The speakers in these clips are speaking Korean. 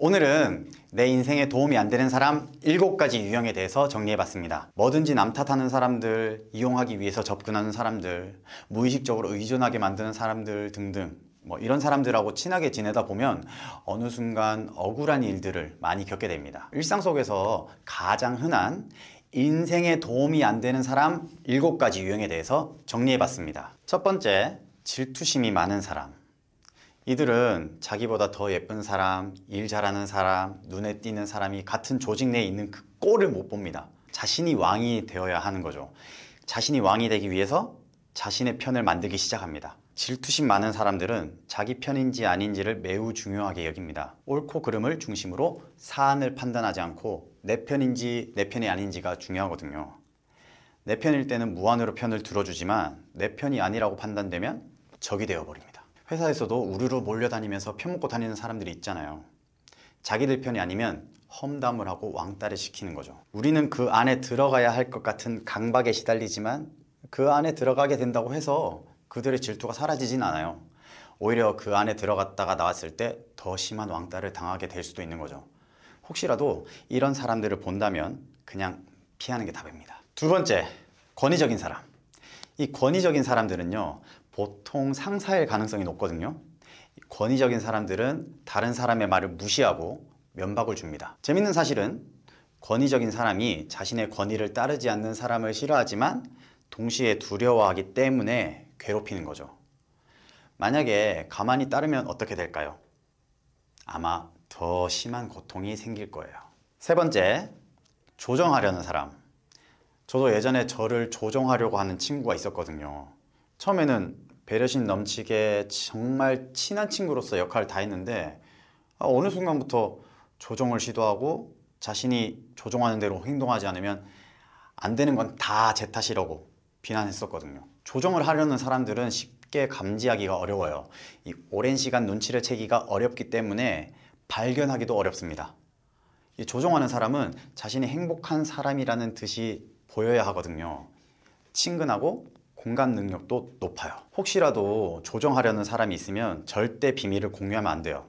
오늘은 내 인생에 도움이 안 되는 사람 7가지 유형에 대해서 정리해봤습니다. 뭐든지 남 탓하는 사람들, 이용하기 위해서 접근하는 사람들, 무의식적으로 의존하게 만드는 사람들 등등 이런 사람들하고 친하게 지내다 보면 어느 순간 억울한 일들을 많이 겪게 됩니다. 일상 속에서 가장 흔한 인생에 도움이 안 되는 사람 7가지 유형에 대해서 정리해봤습니다. 첫 번째, 질투심이 많은 사람. 이들은 자기보다 더 예쁜 사람, 일 잘하는 사람, 눈에 띄는 사람이 같은 조직 내에 있는 그 꼴을 못 봅니다. 자신이 왕이 되어야 하는 거죠. 자신이 왕이 되기 위해서 자신의 편을 만들기 시작합니다. 질투심 많은 사람들은 자기 편인지 아닌지를 매우 중요하게 여깁니다. 옳고 그름을 중심으로 사안을 판단하지 않고 내 편인지 내 편이 아닌지가 중요하거든요. 내 편일 때는 무한으로 편을 들어주지만 내 편이 아니라고 판단되면 적이 되어버립니다. 회사에서도 우르르 몰려다니면서 편먹고 다니는 사람들이 있잖아요. 자기들 편이 아니면 험담을 하고 왕따를 시키는 거죠. 우리는 그 안에 들어가야 할 것 같은 강박에 시달리지만 그 안에 들어가게 된다고 해서 그들의 질투가 사라지진 않아요. 오히려 그 안에 들어갔다가 나왔을 때 더 심한 왕따를 당하게 될 수도 있는 거죠. 혹시라도 이런 사람들을 본다면 그냥 피하는 게 답입니다. 두 번째, 권위적인 사람. 이 권위적인 사람들은요, 보통 상사일 가능성이 높거든요. 권위적인 사람들은 다른 사람의 말을 무시하고 면박을 줍니다. 재밌는 사실은 권위적인 사람이 자신의 권위를 따르지 않는 사람을 싫어하지만 동시에 두려워하기 때문에 괴롭히는 거죠. 만약에 가만히 따르면 어떻게 될까요? 아마 더 심한 고통이 생길 거예요. 세 번째, 조정하려는 사람. 저도 예전에 저를 조정하려고 하는 친구가 있었거든요. 처음에는 배려심 넘치게 정말 친한 친구로서 역할을 다 했는데 어느 순간부터 조정을 시도하고 자신이 조종하는 대로 행동하지 않으면 안 되는 건 다 제 탓이라고 비난했었거든요. 조정을 하려는 사람들은 쉽게 감지하기가 어려워요. 이 오랜 시간 눈치를 채기가 어렵기 때문에 발견하기도 어렵습니다. 이 조정하는 사람은 자신이 행복한 사람이라는 듯이 보여야 하거든요. 친근하고 공감 능력도 높아요. 혹시라도 조정하려는 사람이 있으면 절대 비밀을 공유하면 안 돼요.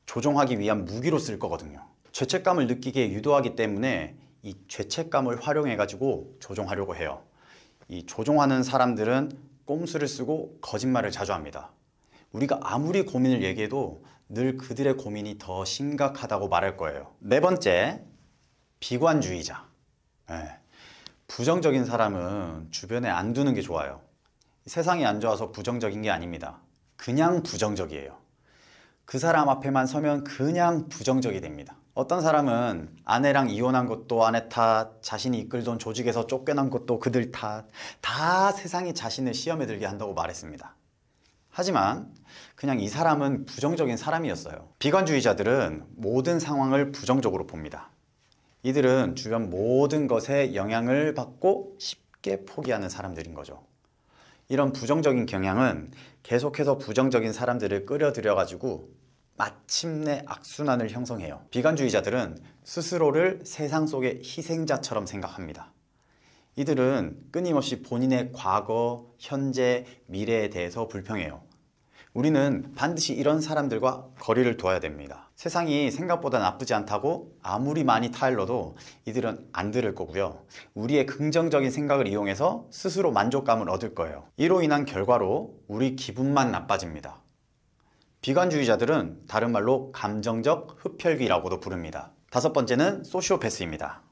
조정하기 위한 무기로 쓸 거거든요. 죄책감을 느끼게 유도하기 때문에 이 죄책감을 활용해 가지고 조정하려고 해요. 이 조종하는 사람들은 꼼수를 쓰고 거짓말을 자주 합니다. 우리가 아무리 고민을 얘기해도 늘 그들의 고민이 더 심각하다고 말할 거예요. 네 번째, 비관주의자. 부정적인 사람은 주변에 안 두는 게 좋아요. 세상이 안 좋아서 부정적인 게 아닙니다. 그냥 부정적이에요. 그 사람 앞에만 서면 그냥 부정적이 됩니다. 어떤 사람은 아내랑 이혼한 것도 아내 탓, 자신이 이끌던 조직에서 쫓겨난 것도 그들 탓, 다 세상이 자신을 시험에 들게 한다고 말했습니다. 하지만 그냥 이 사람은 부정적인 사람이었어요. 비관주의자들은 모든 상황을 부정적으로 봅니다. 이들은 주변 모든 것에 영향을 받고 쉽게 포기하는 사람들인 거죠. 이런 부정적인 경향은 계속해서 부정적인 사람들을 끌어들여 가지고 마침내 악순환을 형성해요. 비관주의자들은 스스로를 세상 속의 희생자처럼 생각합니다. 이들은 끊임없이 본인의 과거, 현재, 미래에 대해서 불평해요. 우리는 반드시 이런 사람들과 거리를 둬야 됩니다. 세상이 생각보다 나쁘지 않다고 아무리 많이 타일러도 이들은 안 들을 거고요. 우리의 긍정적인 생각을 이용해서 스스로 만족감을 얻을 거예요. 이로 인한 결과로 우리 기분만 나빠집니다. 비관주의자들은 다른 말로 감정적 흡혈귀라고도 부릅니다. 다섯 번째는 소시오패스입니다.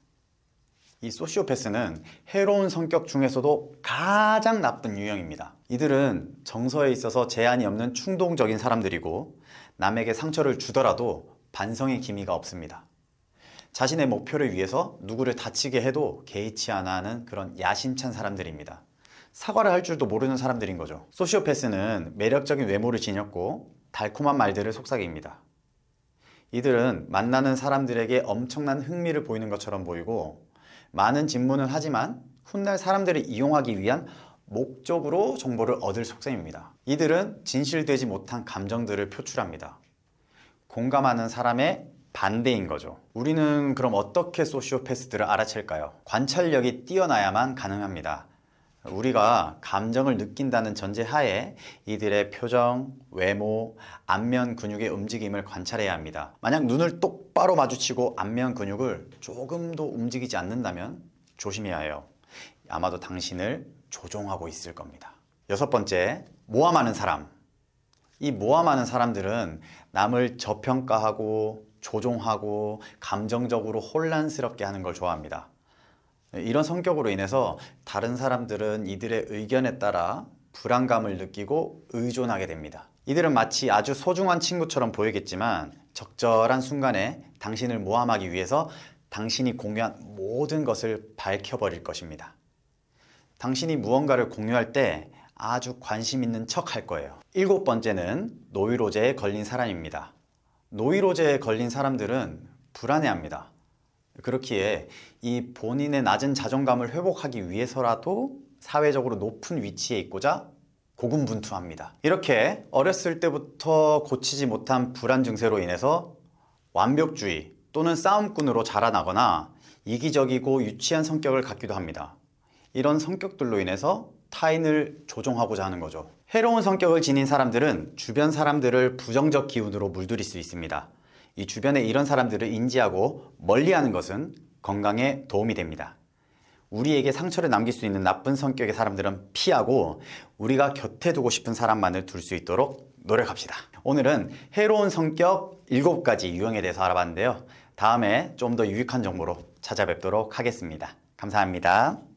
이 소시오패스는 해로운 성격 중에서도 가장 나쁜 유형입니다. 이들은 정서에 있어서 제한이 없는 충동적인 사람들이고 남에게 상처를 주더라도 반성의 기미가 없습니다. 자신의 목표를 위해서 누구를 다치게 해도 개의치 않아 하는 그런 야심찬 사람들입니다. 사과를 할 줄도 모르는 사람들인 거죠. 소시오패스는 매력적인 외모를 지녔고 달콤한 말들을 속삭입니다. 이들은 만나는 사람들에게 엄청난 흥미를 보이는 것처럼 보이고 많은 질문을 하지만 훗날 사람들을 이용하기 위한 목적으로 정보를 얻을 속셈입니다. 이들은 진실되지 못한 감정들을 표출합니다. 공감하는 사람의 반대인 거죠. 우리는 그럼 어떻게 소시오패스들을 알아챌까요? 관찰력이 뛰어나야만 가능합니다. 우리가 감정을 느낀다는 전제하에 이들의 표정, 외모, 안면 근육의 움직임을 관찰해야 합니다. 만약 눈을 똑바로 마주치고 안면 근육을 조금도 움직이지 않는다면 조심해야 해요. 아마도 당신을 조종하고 있을 겁니다. 6번째, 모함하는 사람. 이 모함하는 사람들은 남을 저평가하고 조종하고 감정적으로 혼란스럽게 하는 걸 좋아합니다. 이런 성격으로 인해서 다른 사람들은 이들의 의견에 따라 불안감을 느끼고 의존하게 됩니다. 이들은 마치 아주 소중한 친구처럼 보이겠지만 적절한 순간에 당신을 모함하기 위해서 당신이 공유한 모든 것을 밝혀버릴 것입니다. 당신이 무언가를 공유할 때 아주 관심 있는 척 할 거예요. 7번째는 노이로제에 걸린 사람입니다. 노이로제에 걸린 사람들은 불안해합니다. 그렇기에 이 본인의 낮은 자존감을 회복하기 위해서라도 사회적으로 높은 위치에 있고자 고군분투합니다. 이렇게 어렸을 때부터 고치지 못한 불안 증세로 인해서 완벽주의 또는 싸움꾼으로 자라나거나 이기적이고 유치한 성격을 갖기도 합니다. 이런 성격들로 인해서 타인을 조종하고자 하는 거죠. 해로운 성격을 지닌 사람들은 주변 사람들을 부정적 기운으로 물들일 수 있습니다. 이 주변에 이런 사람들을 인지하고 멀리하는 것은 건강에 도움이 됩니다. 우리에게 상처를 남길 수 있는 나쁜 성격의 사람들은 피하고 우리가 곁에 두고 싶은 사람만을 둘 수 있도록 노력합시다. 오늘은 해로운 성격 7가지 유형에 대해서 알아봤는데요. 다음에 좀 더 유익한 정보로 찾아뵙도록 하겠습니다. 감사합니다.